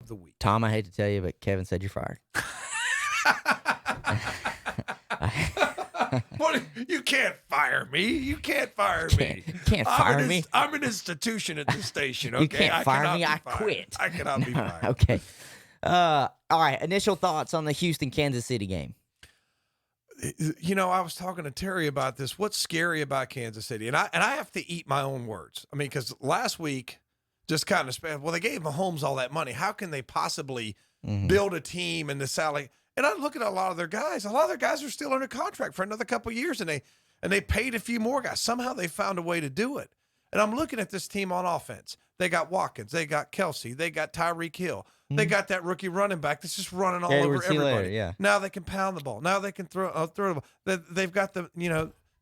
the week. Tom, I hate to tell you, but Kevin said you're fired. What? You can't fire me. You can't fire me. You can't fire me. I'm an institution at this station. Okay, You can't fire me. I quit. I cannot be fired. Okay. All right. Initial thoughts on the Houston-Kansas City game. You know, I was talking to Terry about this. What's scary about Kansas City? And I have to eat my own words. I mean, because last week, just kind of they gave Mahomes all that money. How can they possibly build a team in the salary? And I look at a lot of their guys. A lot of their guys are still under contract for another couple of years, and they paid a few more guys. Somehow they found a way to do it. And I'm looking at this team on offense. They got Watkins. They got Kelsey. They got Tyreek Hill. They got that rookie running back that's just running all over everybody. Yeah. Now they can pound the ball. Now they can throw the ball. They've got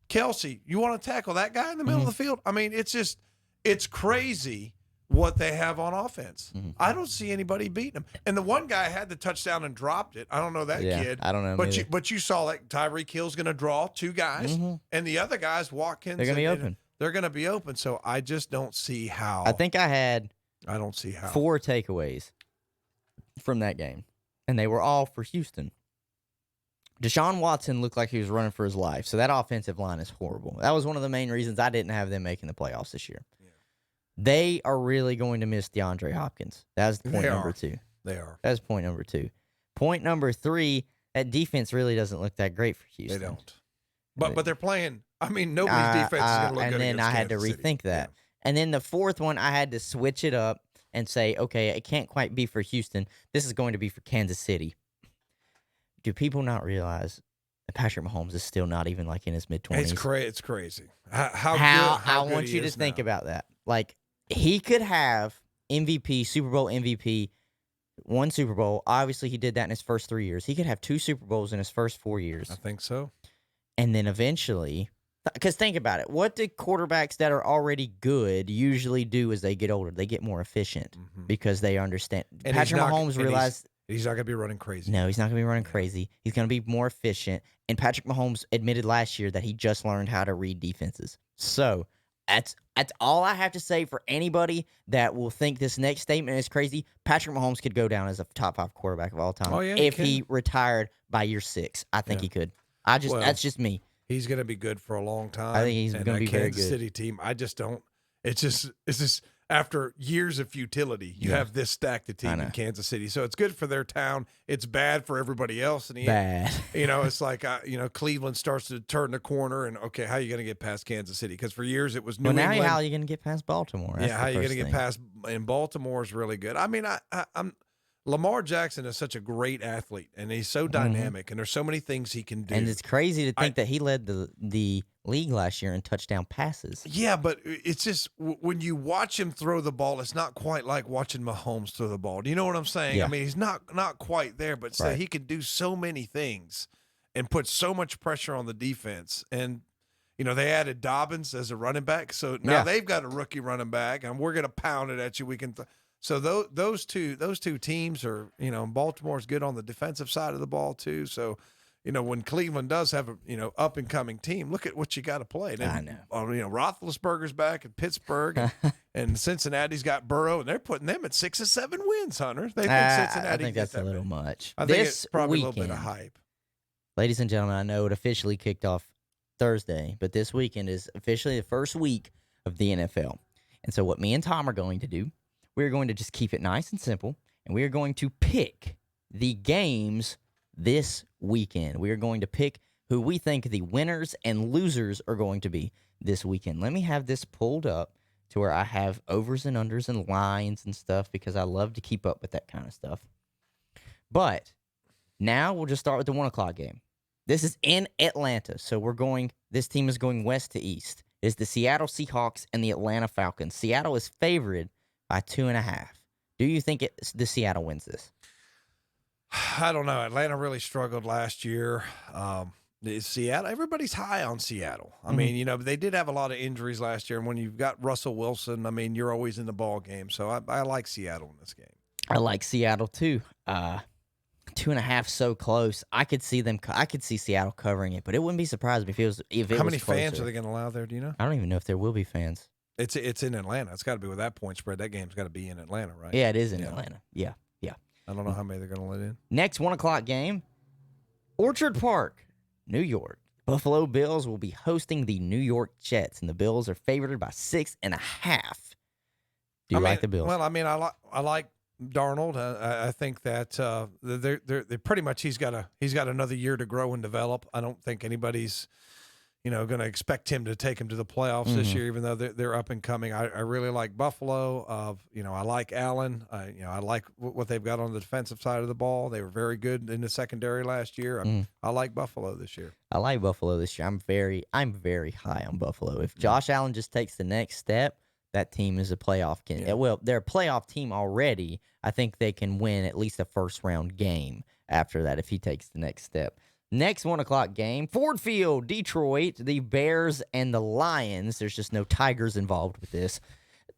Kelsey. You want to tackle that guy in the middle of the field? I mean, it's crazy what they have on offense. I don't see anybody beating them. And the one guy had the touchdown and dropped it. I don't know that kid. I don't know. But you saw like Tyreek Hill's going to draw two guys, and the other guys, Watkins, they're going to be open. They're going to be open. So I just don't see how. I think I don't see how. 4 takeaways from that game, and they were all for Houston. Deshaun Watson looked like he was running for his life, so that offensive line is horrible. That was one of the main reasons I didn't have them making the playoffs this year. Yeah. They are really going to miss DeAndre Hopkins. That's point number 2. They are. That's point number 2. Point number 3, that defense really doesn't look that great for Houston. They don't. But they're playing. I mean, nobody's defense is going to look good. And then I had to rethink that. Yeah. And then the fourth one, I had to switch it up and say, okay, it can't quite be for Houston. This is going to be for Kansas City. Do people not realize that Patrick Mahomes is still not even like in his mid-20s? It's crazy. How I want you to think about that. Like, he could have MVP, Super Bowl MVP, 1 Super Bowl. Obviously, he did that in his first 3 years. He could have 2 Super Bowls in his first 4 years. I think so. And then eventually, because think about it, what do quarterbacks that are already good usually do as they get older? They get more efficient because they understand. And Patrick Mahomes realized he's not going to be running crazy. No, he's not going to be running crazy. He's going to be more efficient. And Patrick Mahomes admitted last year that he just learned how to read defenses. So that's all I have to say for anybody that will think this next statement is crazy. Patrick Mahomes could go down as a top 5 quarterback of all time if he retired by year 6. I think he could. That's just me. He's going to be good for a long time. I think he's going to be very good. Kansas City team, I just don't. It's just after years of futility, you have this stacked of team in Kansas City. So it's good for their town. It's bad for everybody else. And it's like Cleveland starts to turn the corner, and okay, how are you going to get past Kansas City? Because for years it was New England. How are you going to get past Baltimore? How are you going to get past? And Baltimore is really good. I mean, I'm. Lamar Jackson is such a great athlete, and he's so dynamic, and there's so many things he can do. And it's crazy to think that he led the league last year in touchdown passes. Yeah, but it's just when you watch him throw the ball, it's not quite like watching Mahomes throw the ball. Do you know what I'm saying? Yeah. I mean, he's not quite there, but he can do so many things and put so much pressure on the defense. And, they added Dobbins as a running back, so now they've got a rookie running back, and we're going to pound it at you. We can So those two teams are, Baltimore's good on the defensive side of the ball too. So, when Cleveland does have a, up and coming team, look at what you got to play. Then, I know. Roethlisberger's back in Pittsburgh, and Cincinnati's got Burrow, and they're putting them at 6 or 7 wins, Hunter. They think Cincinnati. I think that's a little much. I think it's probably a little bit of hype. Ladies and gentlemen, I know it officially kicked off Thursday, but this weekend is officially the first week of the NFL. And so what me and Tom are going to do, we're going to just keep it nice and simple, and we are going to pick the games this weekend. We are going to pick who we think the winners and losers are going to be this weekend. Let me have this pulled up to where I have overs and unders and lines and stuff because I love to keep up with that kind of stuff. But now we'll just start with the 1 o'clock game. This is in Atlanta, so this team is going west to east. It's the Seattle Seahawks and the Atlanta Falcons. Seattle is favored by 2.5. Do you think the Seattle wins this? I don't know. Atlanta really struggled last year. Seattle, everybody's high on Seattle. I mean, they did have a lot of injuries last year, and when you've got Russell Wilson, I mean, you're always in the ball game. So I like Seattle in this game. I like Seattle too. 2.5 so close. I could see Seattle covering it, but it wouldn't be surprised if it was. How many fans are they going to allow there? Do you know? I don't even know if there will be fans. It's in Atlanta. It's got to be with that point spread. That game's got to be in Atlanta, right? Yeah, it is in Atlanta. Yeah. I don't know how many they're going to let in. Next 1 o'clock game, Orchard Park, New York. Buffalo Bills will be hosting the New York Jets, and the Bills are favored by 6.5. Do you like the Bills? Well, I like Darnold. I think that they're pretty much he's got another year to grow and develop. I don't think anybody's going to expect him to take him to the playoffs this year, even though they're up and coming. I really like Buffalo. I like Allen. I like what they've got on the defensive side of the ball. They were very good in the secondary last year. I like Buffalo this year. I like Buffalo this year. I'm very high on Buffalo. If Josh Allen just takes the next step, that team is a playoff candidate. Yeah. Well, they're a playoff team already. I think they can win at least a first-round game after that if he takes the next step. Next 1 o'clock game, Ford Field, Detroit, the Bears and the Lions. There's just no Tigers involved with this.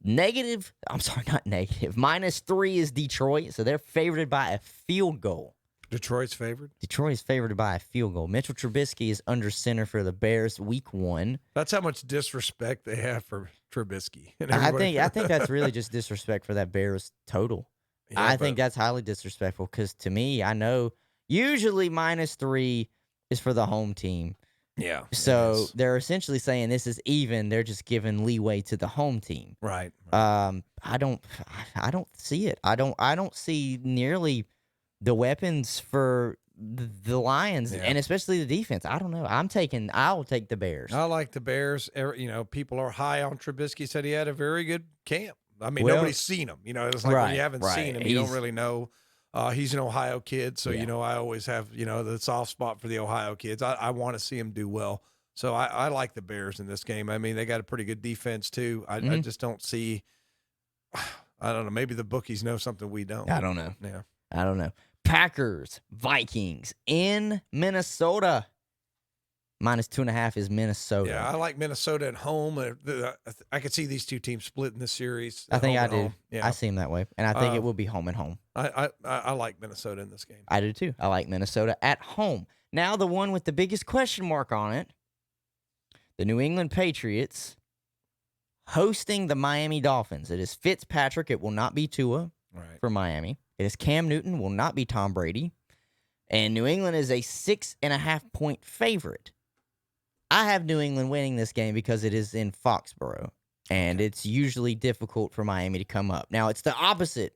-3 is Detroit, so they're favored by a field goal. Detroit's favored? Detroit is favored by a field goal. Mitchell Trubisky is under center for the Bears week 1. That's how much disrespect they have for Trubisky. I think that's really just disrespect for that Bears total. Yeah, I think that's highly disrespectful because to me, I know usually -3 is for the home team. Yeah. So they're essentially saying this is even. They're just giving leeway to the home team. Right. I don't see it. I don't see nearly the weapons for the Lions and especially the defense. I don't know. I'll take the Bears. I like the Bears. People are high on Trubisky. Said he had a very good camp. I mean, nobody's seen him. It's like when you haven't seen him, you don't really know. He's an Ohio kid, so I always have the soft spot for the Ohio kids. I want to see him do well, so I like the Bears in this game. I mean, they got a pretty good defense too. I just don't see. I don't know. Maybe the bookies know something we don't. I don't know. Yeah, I don't know. Packers, Vikings in Minnesota. -2.5 is Minnesota. Yeah, I like Minnesota at home. I could see these two teams splitting this series. I think I do. Home. Yeah. I see them that way, and I think it will be home and home. I like Minnesota in this game. I do too. I like Minnesota at home. Now the one with the biggest question mark on it, the New England Patriots hosting the Miami Dolphins. It is Fitzpatrick. It will not be Tua for Miami. It is Cam Newton. Will not be Tom Brady. And New England is a 6.5-point favorite. I have New England winning this game because it is in Foxborough, and it's usually difficult for Miami to come up. Now, it's the opposite.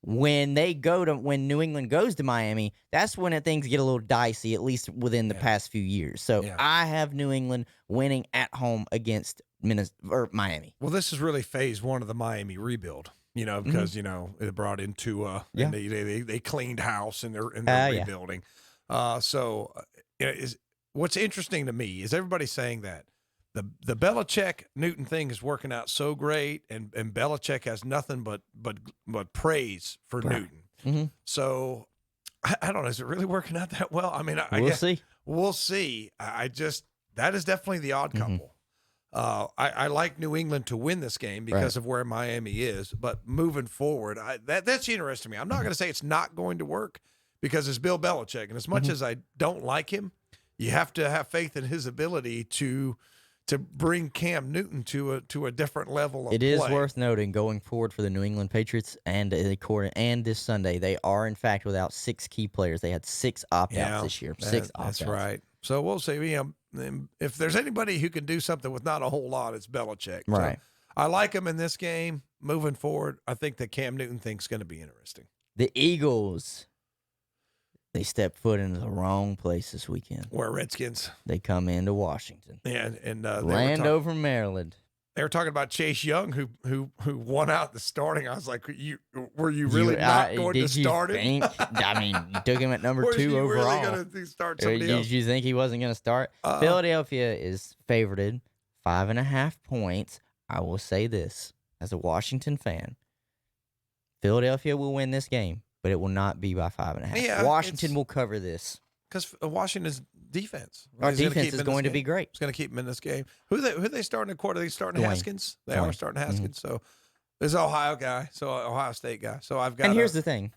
When New England goes to Miami, that's when things get a little dicey, at least within the past few years. So I have New England winning at home against Miami. Well, this is really phase 1 of the Miami rebuild. Because it brought in Tua, and they cleaned house and they're rebuilding. What's interesting to me is everybody saying that the Belichick Newton thing is working out so great, and Belichick has nothing but praise for Newton. Mm-hmm. So I don't know, is it really working out that well? I mean, we'll see. We'll see. That is definitely the odd couple. I like New England to win this game because of where Miami is, but moving forward, that's interesting to me. I'm not going to say it's not going to work because it's Bill Belichick, and as much as I don't like him, you have to have faith in his ability to bring Cam Newton to a different level of play. It is worth noting going forward for the New England Patriots and this Sunday, they are in fact without 6 key players. They had 6 opt-outs this year. 6 opt-outs. That's right. So we'll see. If there's anybody who can do something with not a whole lot, it's Belichick. Right. So I like him in this game. Moving forward, I think the Cam Newton thing's going to be interesting. The Eagles. They stepped foot into the wrong place this weekend. Where Redskins? They come into Washington. Yeah, and Landover, Maryland. They were talking about Chase Young, who won out the starting. I was like, were you really not going to start him? I mean, you took him at number 2 overall. Were you really going to start somebody else? Did you think he wasn't going to start? Philadelphia is favored 5.5 points. I will say this as a Washington fan: Philadelphia will win this game, but it will not be by 5.5. Yeah, Washington will cover this because Washington's defense. Our defense is going to be great. It's going to keep them in this game. Who they starting in quarter? Are they starting Haskins? They are starting Haskins. So this is an Ohio guy, so Ohio State guy. So I've got. And here's the thing,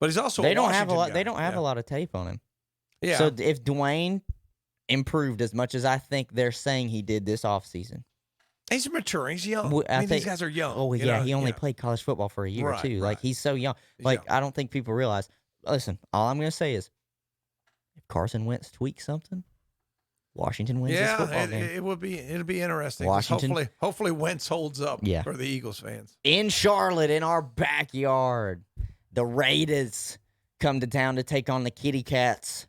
but he's also they don't have a lot. They don't have a lot of tape on him. Yeah. So if Dwayne improved as much as I think they're saying he did this offseason, He's mature. He's young. Well, I I mean, these think. guys are young. Oh You yeah, know? he only Yeah. played college football for a year Right, too. Like right. he's so young. He's Like young. I don't think people realize. Listen, all I'm gonna say is, if Carson Wentz tweaks something, Washington wins this Yeah, football game. it'll be interesting. 'Cause Washington, hopefully Wentz holds up yeah, for the Eagles fans. in Charlotte, in our backyard, the Raiders come to town to take on the Kitty Cats,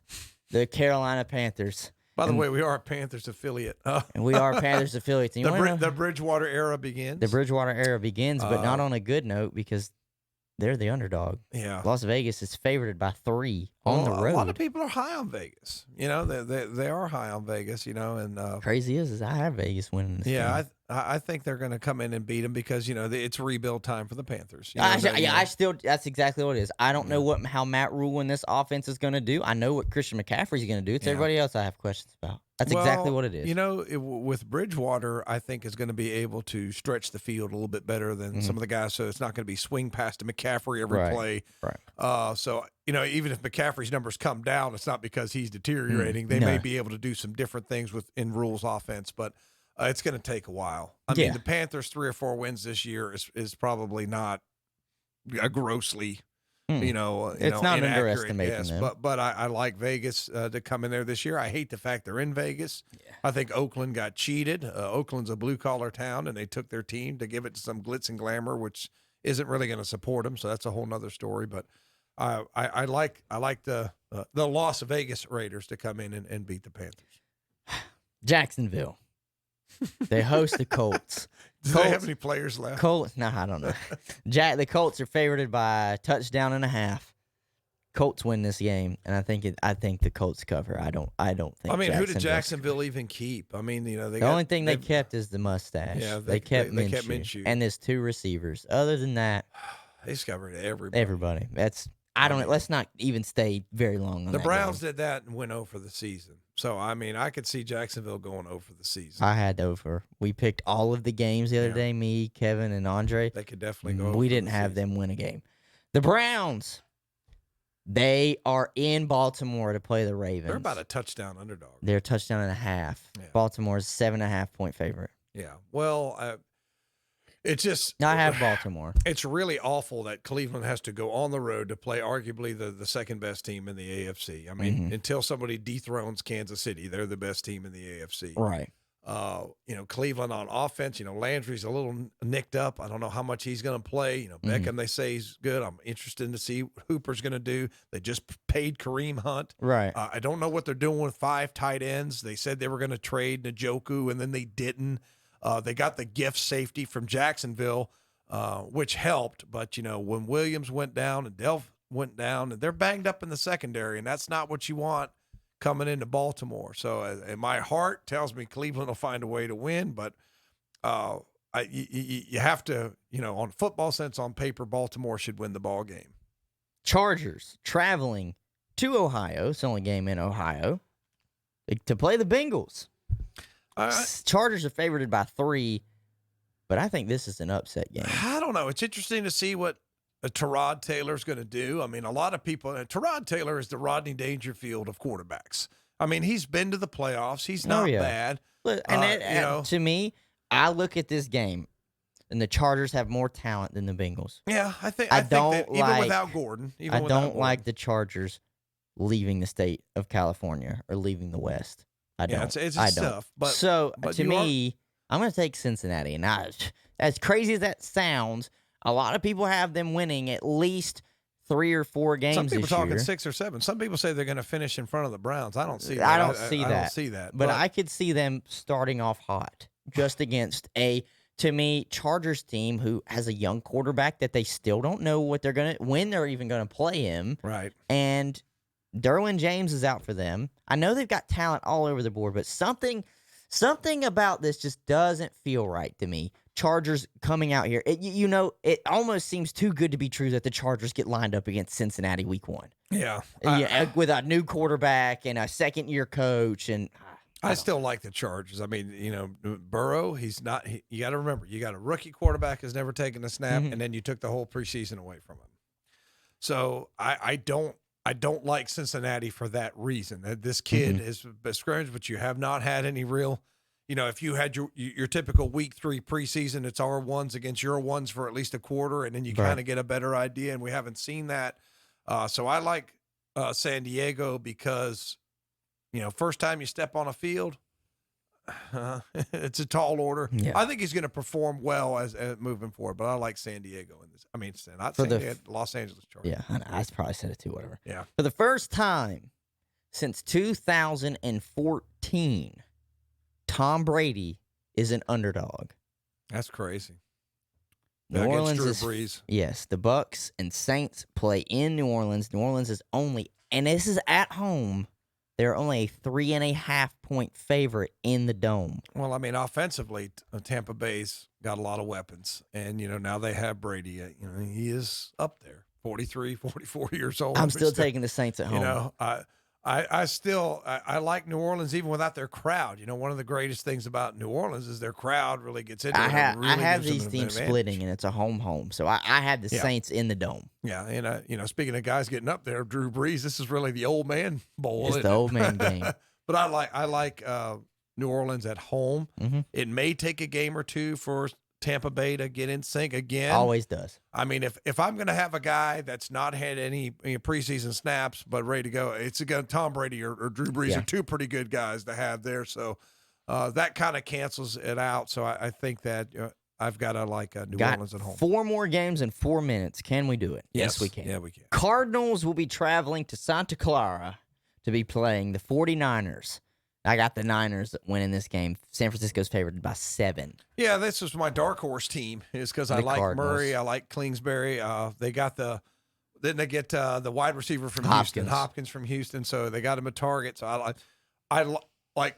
the Carolina Panthers. By the And- way, we are a Panthers affiliate. And we are Panthers affiliates. And you wanna know- The Bridgewater era begins. the Bridgewater era begins, but not on a good note because they're the underdog. Yeah. Las Vegas is favored by 3 on the Well, road. a lot of people are high on Vegas. You know, they are high on Vegas. You know, and Crazy is I have Vegas winning this yeah, game. I think they're going to come in and beat them because it's rebuild time for the Panthers. You know, I still that's exactly what it is. I don't know how Matt Rule and this offense is going to do. I know what Christian McCaffrey's going to do. It's Yeah. everybody else I have questions about. That's exactly what it is. You know, with Bridgewater, I think is going to be able to stretch the field a little bit better than some of the guys. So it's not going to be swing past to McCaffrey every Right, play. right. So even if McCaffrey's numbers come down, it's not because he's deteriorating. They may no. be able to do some different things in Rule's offense, but it's going to take a while. I mean, Yeah. the Panthers' 3 or 4 wins this year is probably not a grossly. It's not inaccurate underestimating guess, them. but I like Vegas to come in there this year. I hate the fact they're in Vegas. Yeah. I think Oakland got cheated. Oakland's a blue collar town, and they took their team to give it to some glitz and glamour, which isn't really going to support them. So that's a whole nother story. But I like the Las Vegas Raiders to come in and beat the Panthers. Jacksonville. They host the Colts. Do they have any players left? Colts? No, I don't know. The Colts are favored by a touchdown and a half. Colts win this game, and I think the Colts cover. I don't think. I mean, who did Jacksonville- Jacksonville even keep? I mean, The only thing they kept is the mustache. Yeah, they kept they Minshew, kept Minshew. and there's 2 receivers. Other than that, they discovered everybody. everybody. Let's not even stay very long on The that Browns game. did that and went over the season. So, I mean, I could see Jacksonville going over the season. I had over. We picked all of the games the other Yeah. day. Me, Kevin, and Andre. They could definitely go over We the didn't have season. them win a game. The Browns. They are in Baltimore to play the Ravens. They're about a touchdown underdog. They're a touchdown and a half. Yeah. Baltimore's 7.5-point favorite. Yeah. Well, it's just I have Baltimore. it's really awful that Cleveland has to go on the road to play arguably the second best team in the AFC. I mean, until somebody dethrones Kansas City, they're the best team in the AFC. Right. Cleveland on offense, Landry's a little nicked up. I don't know how much he's going to play. Beckham, they say he's good. I'm interested to see what Hooper's going to do. They just paid Kareem Hunt. Right. I don't know what they're doing with 5 tight ends. They said they were going to trade Njoku, and then they didn't. They got the gift safety from Jacksonville, which helped. But, when Williams went down and Delph went down, and they're banged up in the secondary, and that's not what you want coming into Baltimore. So, and my heart tells me Cleveland will find a way to win, but you have to, on football sense, on paper, Baltimore should win the ball game. Chargers traveling to Ohio. It's the only game in Ohio to play the Bengals. Chargers are favored by 3, but I think this is an upset game. I don't know. It's interesting to see what Tyrod Taylor's going to do. I mean, a lot of people, Tyrod Taylor is the Rodney Dangerfield of quarterbacks. I mean, he's been to the playoffs. He's not bad. Look, and to me, I look at this game, and the Chargers have more talent than the Bengals. Yeah, I think don't that even without Gordon, I don't like the Chargers leaving the state of California or leaving the West. I don't. It's I don't. tough. But to me, I'm going to take Cincinnati. And as crazy as that sounds, a lot of people have them winning at least 3 or 4 games some people this talking year. 6 or 7. Some people say they're going to finish in front of the Browns. I don't see that. I don't see I that. don't see that. But I could see them starting off hot just against to me, Chargers team who has a young quarterback that they still don't know when they're even going to play him. Right. And Derwin James is out for them. I know they've got talent all over the board, but something about this just doesn't feel right to me. Chargers coming out here. It almost seems too good to be true that the Chargers get lined up against Cincinnati week 1. Yeah. With a new quarterback and a second-year coach. And I still like the Chargers. I mean, Burrow, he's not – you got to remember, you got a rookie quarterback who's never taken a snap, and then you took the whole preseason away from him. So I don't like Cincinnati for that reason. This kid is scrimmage, but you have not had any real, if you had your typical week 3 preseason, it's our ones against your ones for at least a quarter, and then you kind of get a better idea. And we haven't seen that. So I like San Diego because, first time you step on a field, it's a tall order. Yeah. I think he's going to perform well as moving forward, but I like San Diego in this. I mean, not San Diego, Los Angeles Chargers. Yeah, I probably said it too, whatever. Yeah. For the first time since 2014, Tom Brady is an underdog. That's crazy. New Orleans Drew is Brees. Yes, the Bucks and Saints play in New Orleans. New Orleans is only, and this is at home, they're only a 3.5 point favorite in the Dome. Well, I mean, offensively, Tampa Bay's got a lot of weapons, and now they have Brady. He is up there, 43, 44 years old. I'm still taking the Saints at home. I still like New Orleans even without their crowd. One of the greatest things about New Orleans is their crowd really gets into it. I have gives these them an teams advantage. splitting, and it's a home. So I have the Saints in the Dome. Yeah, and speaking of guys getting up there, Drew Brees, this is really the old man bowl. It's the old man game. But I like New Orleans at home. Mm-hmm. It may take a game or two for Tampa Bay to get in sync again. Always does. I mean, if I'm going to have a guy that's not had any preseason snaps but ready to go, it's again Tom Brady or Drew Brees are two pretty good guys to have there. So that kind of cancels it out. So I think that I've got to like New Orleans at home. 4 more games in 4 minutes. Can we do it? Yes, we can. Yeah, we can. Cardinals will be traveling to Santa Clara to be playing the 49ers. I got the Niners winning this game. San Francisco's favored by 7. Yeah, this was my dark horse team. Is because I like Cardinals. Murray, I like Kingsbury. They got the get the wide receiver from Hopkins from Houston. So they got him a target. So I like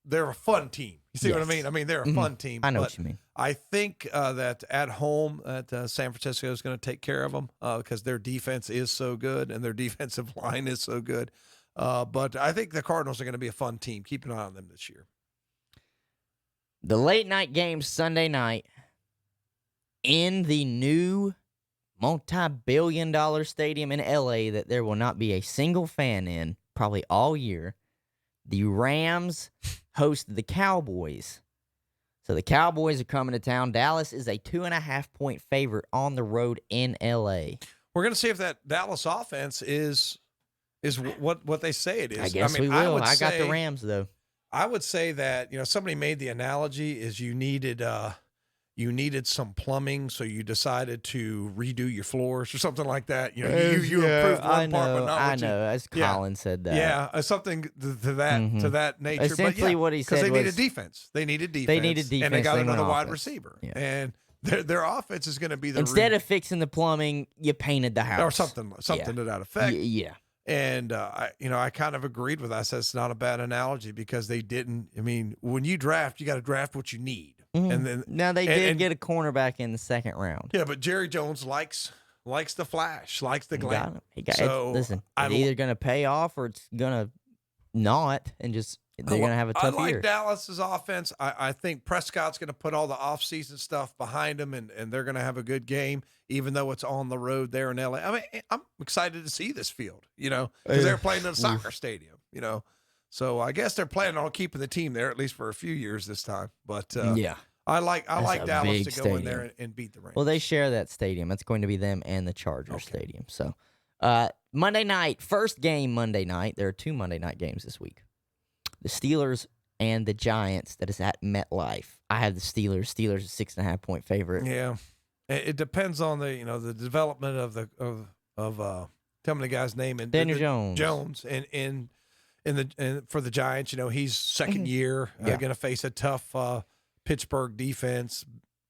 they're a fun team. You see what I mean? I mean they're a fun team. I know what you mean. I think that at home that San Francisco is going to take care of them because their defense is so good and their defensive line is so good. But I think the Cardinals are going to be a fun team. Keep an eye on them this year. The late night game Sunday night in the new multi-billion-dollar stadium in L.A. that there will not be a single fan in probably all year. The Rams host the Cowboys. So the Cowboys are coming to town. Dallas is a 2.5 point favorite on the road in L.A. We're going to see if that Dallas offense is what they say it is. I guess we will. I got the Rams, though. I would say that, somebody made the analogy is you needed some plumbing, so you decided to redo your floors or something like that. You improved one part, but not I know. As Colin said that. Yeah, something to that nature. Essentially, what he said because they was needed defense. They needed defense. They needed defense. And they got another wide offense. receiver. Yeah. And their offense is going to be the instead of fixing the plumbing, you painted the house or something to that effect. Yeah. And I kind of agreed with that. I said it's not a bad analogy because they didn't. I mean, when you draft, you got to draft what you need. Mm-hmm. And then now they did get a cornerback in the second round. Yeah, but Jerry Jones likes the flash, likes the glam. Listen, it's either going to pay off or it's going to not, and just they're going to have a tough year. I year. like Dallas's offense. I think Prescott's going to put all the offseason stuff behind him, and they're going to have a good game, even though it's on the road there in L.A. I mean, I'm excited to see this field, because they're playing in a soccer stadium, So I guess they're planning on keeping the team there at least for a few years this time. But I like Dallas to go in there and beat the Rams. Well, they share that stadium. It's going to be them and the Chargers stadium. So Monday night, first game Monday night. There are 2 Monday night games this week. The Steelers and the Giants. That is at MetLife. I have the Steelers. Steelers a 6.5 point favorite. Yeah, it depends on the development of tell me the guy's name and Daniel Jones. Jones and for the Giants, he's second year going to face a tough Pittsburgh defense.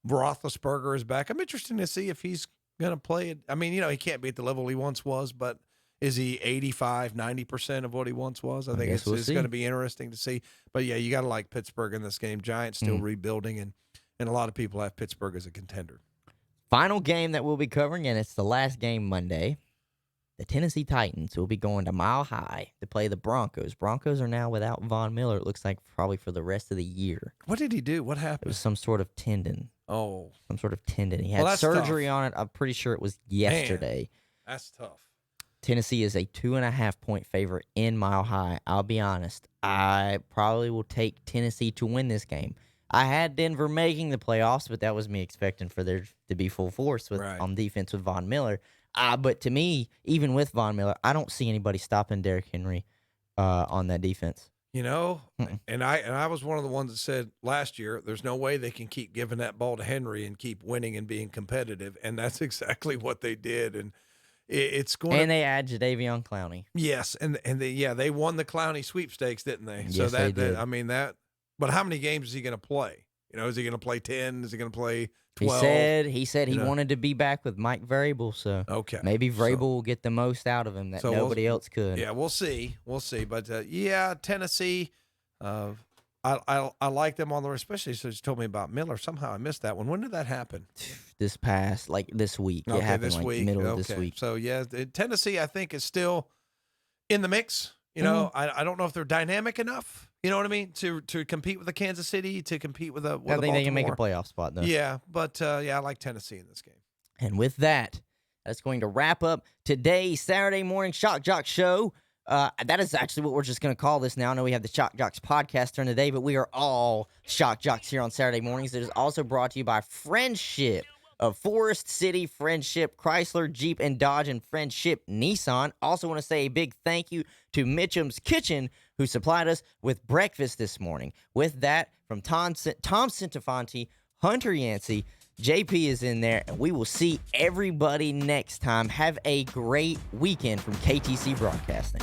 Roethlisberger is back. I'm interested to see if he's going to play it. I mean, he can't be at the level he once was, but is he 85, 90% of what he once was? I think it's going to be interesting to see. But, yeah, you got to like Pittsburgh in this game. Giants still rebuilding, and a lot of people have Pittsburgh as a contender. Final game that we'll be covering, and it's the last game Monday. The Tennessee Titans will be going to Mile High to play the Broncos. Broncos are now without Von Miller, it looks like, probably for the rest of the year. What did he do? What It happened? was some sort of tendon. Oh. Some sort of tendon. He had that's surgery tough. on it. I'm pretty sure it was yesterday. Man, that's tough. Tennessee is a 2.5-point favorite in Mile High. I'll be honest. I probably will take Tennessee to win this game. I had Denver making the playoffs, but that was me expecting for there to be full force on defense with Von Miller. But to me, even with Von Miller, I don't see anybody stopping Derrick Henry on that defense. And I was one of the ones that said last year, there's no way they can keep giving that ball to Henry and keep winning and being competitive, and that's exactly what they did. And it's going. And they add Jadeveon Clowney. Yes, and they won the Clowney sweepstakes, didn't they? Yes, they did. But how many games is he going to play? Is he going to play 10? Is he going to play 12? He said he wanted to be back with Mike Vrabel, so maybe Vrabel will get the most out of him that nobody else could. Yeah, we'll see. But Tennessee, I like them on the, especially since you told me about Miller. Somehow I missed that one. When did that happen? This week. It happened this week. Middle of this week. So Tennessee I think is still in the mix. I don't know if they're dynamic enough. You know what I mean? To compete with the Kansas City, to compete with a I think they can make a playoff spot, though. Yeah, but I like Tennessee in this game. And with that, that's going to wrap up today's Saturday morning Shock Jock show. That is actually what we're just going to call this now. I know we have the Shock Jocks podcast during the day, but we are all Shock Jocks here on Saturday mornings. It is also brought to you by Friendship of Forest City, Friendship Chrysler, Jeep, and Dodge, and Friendship Nissan. Also want to say a big thank you to Mitchum's Kitchen, who supplied us with breakfast this morning. With that, from Tom Centofanti, Hunter Yancey, JP is in there, and we will see everybody next time. Have a great weekend from KTC Broadcasting.